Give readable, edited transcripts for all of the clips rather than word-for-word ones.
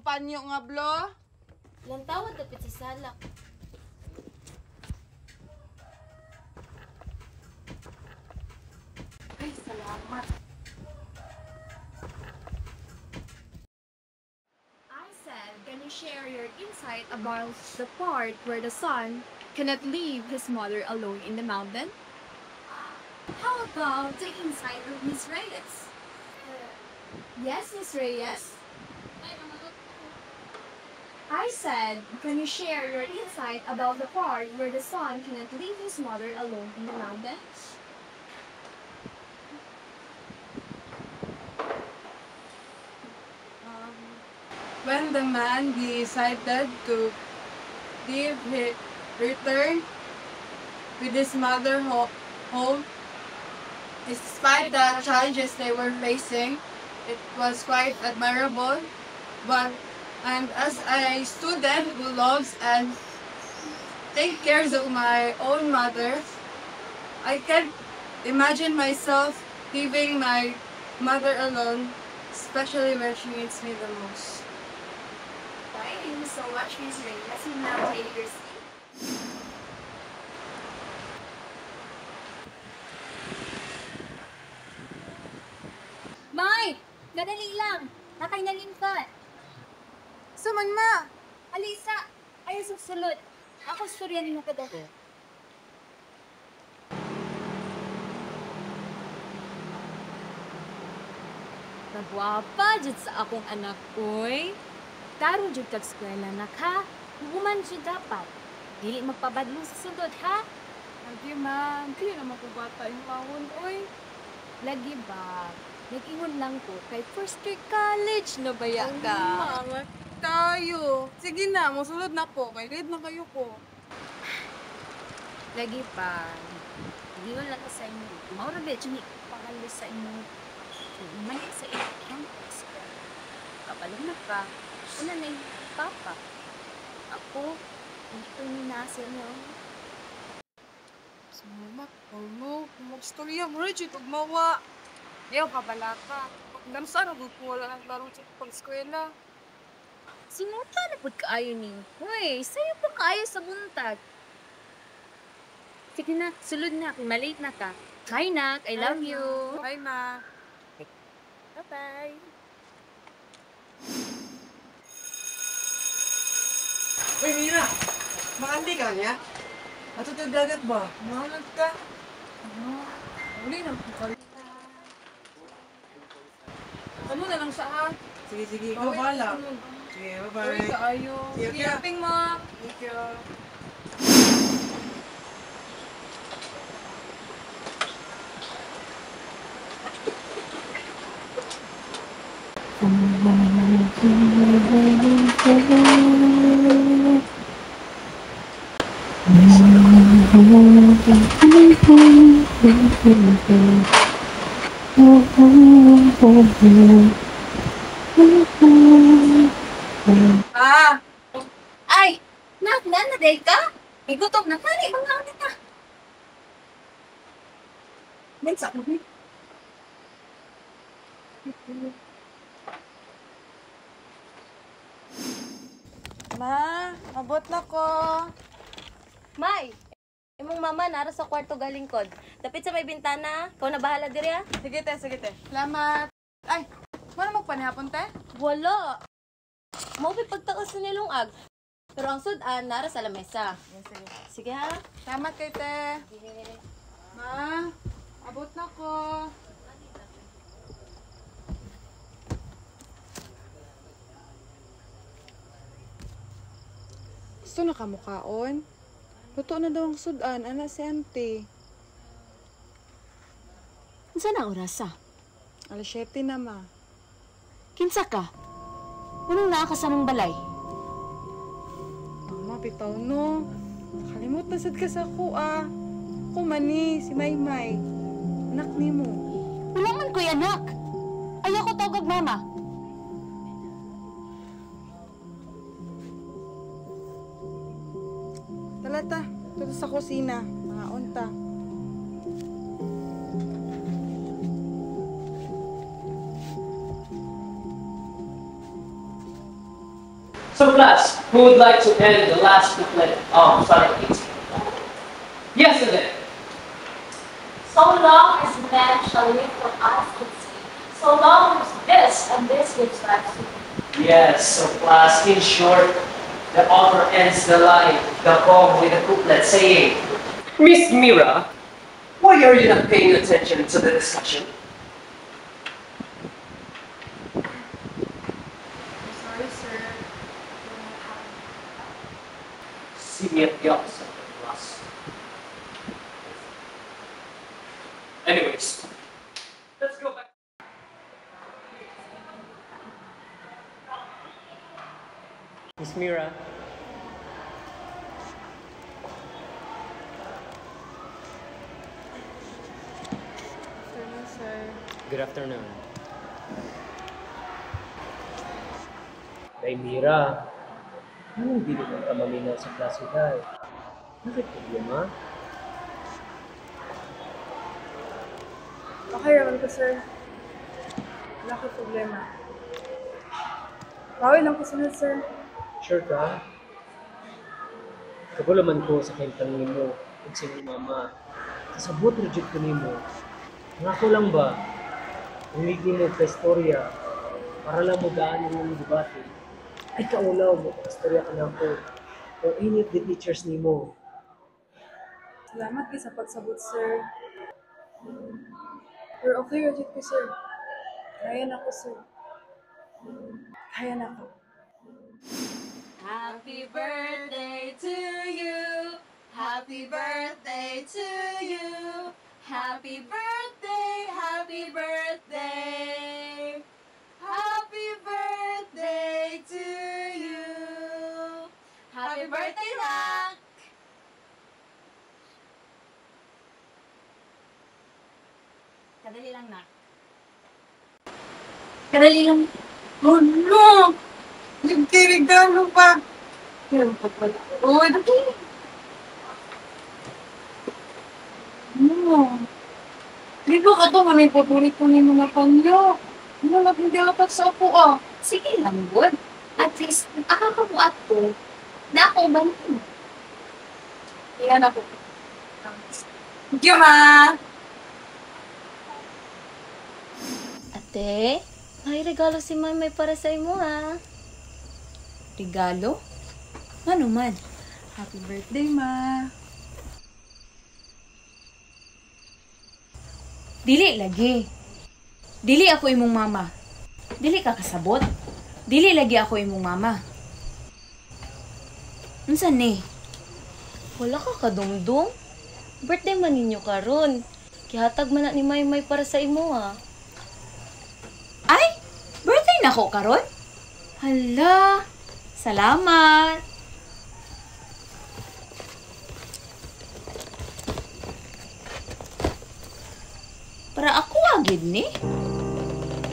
panyo nga blo. Ilang tawad dapat sa salak. Ay, salamat. I said, can you share your insight about the part where the son cannot leave his mother alone in the mountain? How about the insight of Miss Reyes? Yes, Miss Reyes. I said, can you share your insight about the part where the son cannot leave his mother alone in the mountains? When the man decided to leave his return with his mother home, despite the challenges they were facing, it was quite admirable. But and as a student who loves and take care of my own mother, I can't imagine myself leaving my mother alone, especially when she needs me the most. Thank you so much, Miss Reyes. Let's now take your seat. May! Nadali lang! Nakay nalimpat! Suman ma! Alisa! Ayaw susulod! Ako storyan na kada ko. Nagwapa dyan sa akong anak ko'y. Taro dyan kag eskwela na ka. Human dyan dapat. Dili magpabadlo sa sundot ha. Lagi ma'am, hindi naman ko bata yung mawon, oy. Lagi ba? Nag-ingon lang ko kay first year college na baya ka. Mga tayo. Sige na, masulod na po. Kay grade na kayo po. Lagi pa. Hindi mo lang ka sa inyo. Maura ba dyan pangalo sa inyo. May sa campus ka. Kapalong na ka. Una na yung papa. Ako, ito ni Nasir niyo. Salamat. Ano? Mag-storya mo rin, chitog mawa. Ayaw ka bala ka. Pagdamsa na po wala ng laro sa pag-eskwela. Sinuta na po kaayo ni. Hoy, sa'yo pa kaayo sa buntag. Sige na, sulod na. Malate na ka. Hi, Nak. I love you. Bye, ma. Bye-bye. Uy, Mira! Makandi ka niya? Ato tayo dagat ba? Mahalag ka? Uli na po kayo. Ano na lang saan? Sige, sige. Ikaw bala. Sige, bye-bye. Uy, kaayo. Sige, Sige, okay. aping ma. Thank you. Ah! Ay! Nak, nanaday ka? May gutom na ka. Ibang lang ka. Mensa ko, eh. Ma, abot na ko. May, imong mama nara sa kwarto galing kod. Dapit sa may bintana, kau na bahala diri ha? Sige, te, sige, te. Salamat. Ay, ano magpanihapon, te? Wala. Mao pagtakas sa nilungag. Pero ang sudan nara sa lamesa. Sige. Sige ha? Salamat kay te. Ma, abot na ko. Gusto na kamukaon? Luto na daw ang sudan, anak si auntie. Unsa na oras ah? Alas 7 na, ma. Kinsa ka? Anong naa ka sa mong balay? Mama, bitaw no. Kalimot na sad ka sa ako, ah. Ako mani, si Maymay. Anak ni mo. Wala man ko'y anak. Ayaw ko tawag mama. Talata, dito sa kusina. Mga unta. So class, who would like to end the last couplet of Sonnet 18? Yes, and then. So long as man shall live for us and see, so long as this and this gives life to me. Yes, so class, in short, the author ends the line, the poem with a couplet saying, Miss Mira, why are you not paying attention to the discussion? Sorry, sir. See me at the office of the class. Anyways, let's go back. Miss Mira. Afternoon, sir. Good afternoon. Kay Mira, ano hindi naman ka maminaw sa klasidad? Bakit problema? Okay naman ko, sir. Wala ko problema. Bawal lang ko sunod, sir. Sure ka? Kabulaman ko sa kentang nimo ug sa imong mama. Kasabot reject ko nimo. Ngako lang ba? Umig nimo ka istorya para lang mo daan ang imong debate. Ay kaulaw mo ka istorya ka na ko. Or any of the teachers nimo. Salamat kayo sa pagsabot, sir. Pero okay, reject ko, sir. Kaya na ko, sir. Kaya na ko. Happy birthday to you. Happy birthday to you. Happy birthday, happy birthday. Happy birthday to you. Happy birthday, Nak. Kadali lang, Nak. Kadali lang. Oh, no! Nagkirigano pa! Yan pa pala. Oh, dali! No. Di ba ka to, may putulit ko ni mga pangyo? Ano, hindi apat sa ako, ah. Sige lang, bud. At least, nakakabuat ko na ako ba naman. Yan ako. Thank you, ma! Ate, may regalo si Mamay para sa imo, ha? Regalo? Ano man? Happy birthday, ma! Dili lagi. Dili ako imong mama. Dili ka kasabot. Dili lagi ako imong mama. Unsa ni? Wala ka kadumdum? Birthday man ninyo karon. Kihatag man na ni Maymay para sa imo, ha? Ay! Birthday na ko karon? Hala! Salamat! Para ako agid ni?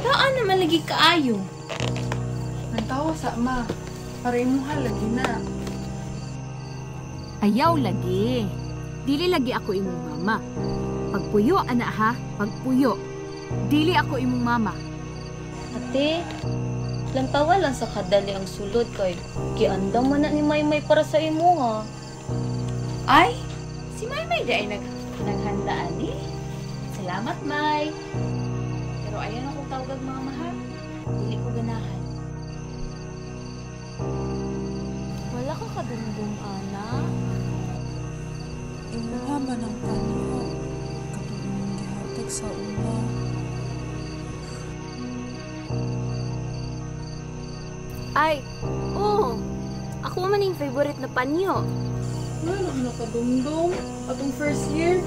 Taan naman lagi kaayo. Nagtawa sa ma. Para imuha lagi na. Ayaw lagi. Dili lagi ako imong mama. Pagpuyo, ana ha? Pagpuyo. Dili ako imong mama. Ate, lampawa lang sa kadali ang sulod kay giandam man na ni Maymay para sa imo, ha? Ay! Si Maymay di ay naghandaan ni. Salamat, May. Pero ayaw akong tawag mama, ha? Dili ko ganahan. Wala ka kadumdum, ana? Imuha man ang panyo. Kapag inyong gihatag sa una. Ay, oo. Ako man yung favorite na panyo. Ano na kadumdum? Atong first year,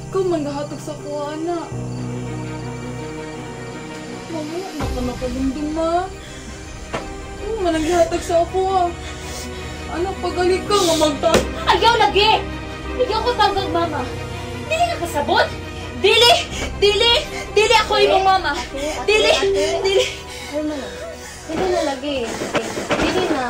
ikaw man gahatag sa kuha, ana. Mama, nakadumdum, ma. Ano man ang gihatag sa ako, ah. Anak, pagali ka nga magta... Ayaw lagi! Ayaw ko tawag mama. Dili ka kasabot? Dili! Dili! Dili ako imong mama! Dili! Dili! Ay, man. Dili na lagi. Dili na.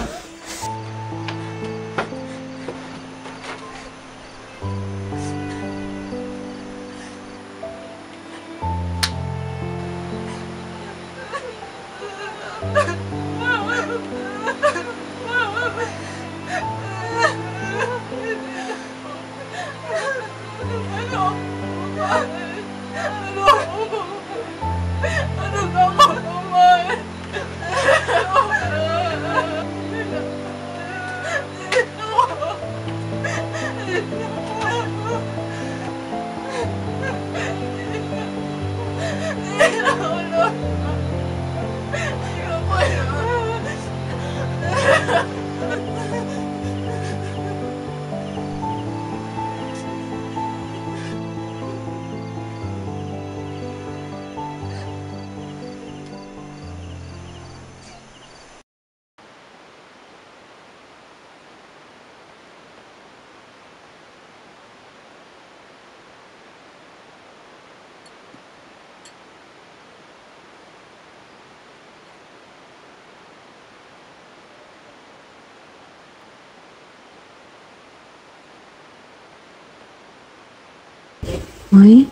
May?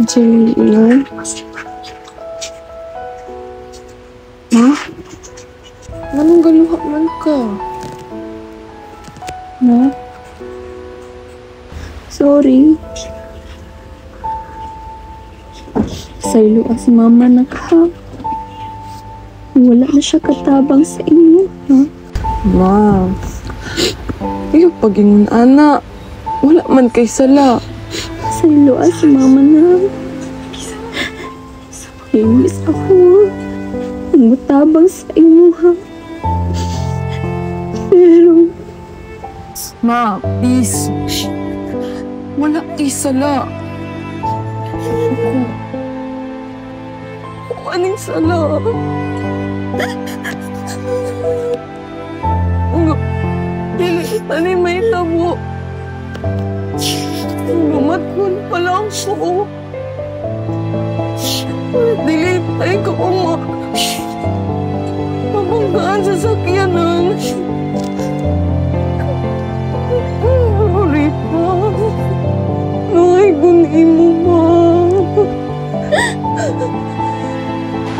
Diyan yun. Ma? Anong galuha man ka? Ma? Sorry. Saylo si mama na ka. Wala na siya katabang sa inyo, ha? Ma, iyo paging anak. Wala man kay sala. Saylo si mama na. Imbis ako. Mutabang sa inyo, ha? Pero... Ma, please. Wala kay sala. Ako aning sala. Dili may tabo. Lumatkon pa lang ko. Dili tayo ka uma. Mabanggaan sa sakyanan. Rita. Ay, gunin mo, ma.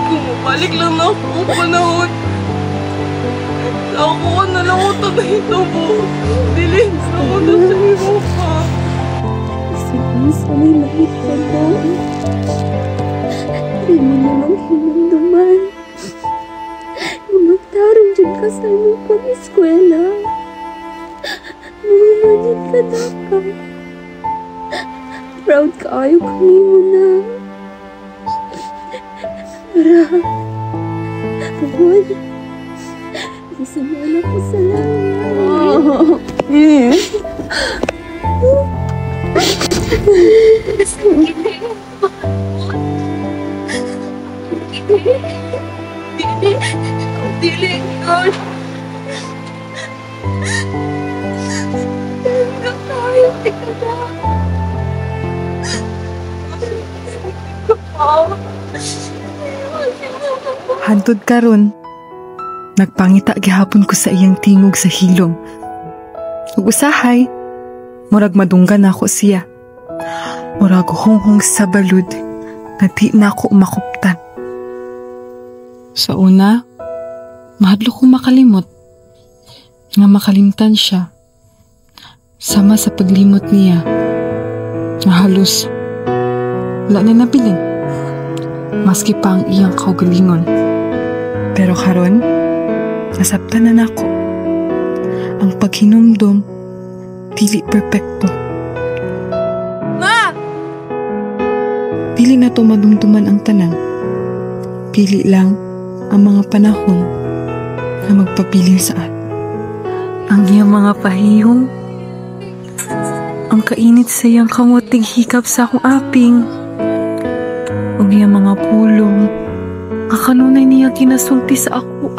Bumabalik lang na ako panahon. Ako na lang ako tagahito mo. Dili sa ako na sa iyo ka. Isa may nakita ko. Hindi mo naman hinamdaman. Magtarong dyan ka sa iyong pag-eskwela. Mamanit ka daka. Proud ka ayaw kami mo na. Para, Juan, isamahan ako sa langit. Dili, God. Tayo, tika na. Hantod karon, nagpangita gihapon ko sa iyang tingog sa hilom. Ug usahay, murag madunggan ako siya. Murag honghong sa balud, na di na ako makuptan. Sa una, mahadlo kong makalimot. Nga makalimtan siya. Sama sa paglimot niya, na halos wala na nabilin. Maski pa ang iyang kaugalingon. Pero karon, nasabtan na nako. Ang paghinumdom, dili perpekto. Ma! Dili na to madumduman ang tanan. Pili lang ang mga panahon na magpapiling sa at. Ang iyang mga pahiyong, ang kainit sa iyang kamuting hikap sa akong aping, ug iyang mga pulong, ang kanunay niya kinasulti sa ako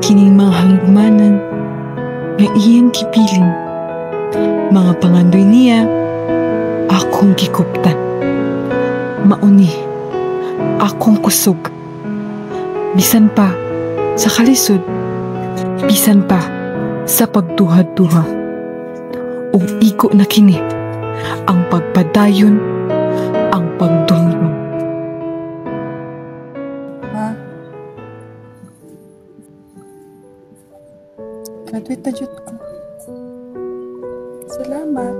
Kining mga halugmanan nga iyang kipiling, mga pangandoy niya, akong gikuptan. Mauni, akong kusog. Bisan pa sa kalisod, bisan pa sa pagduha-duha. Ug iko na kini ang pagpadayon, ang pagdumdum. Graduate na jud ko. Salamat.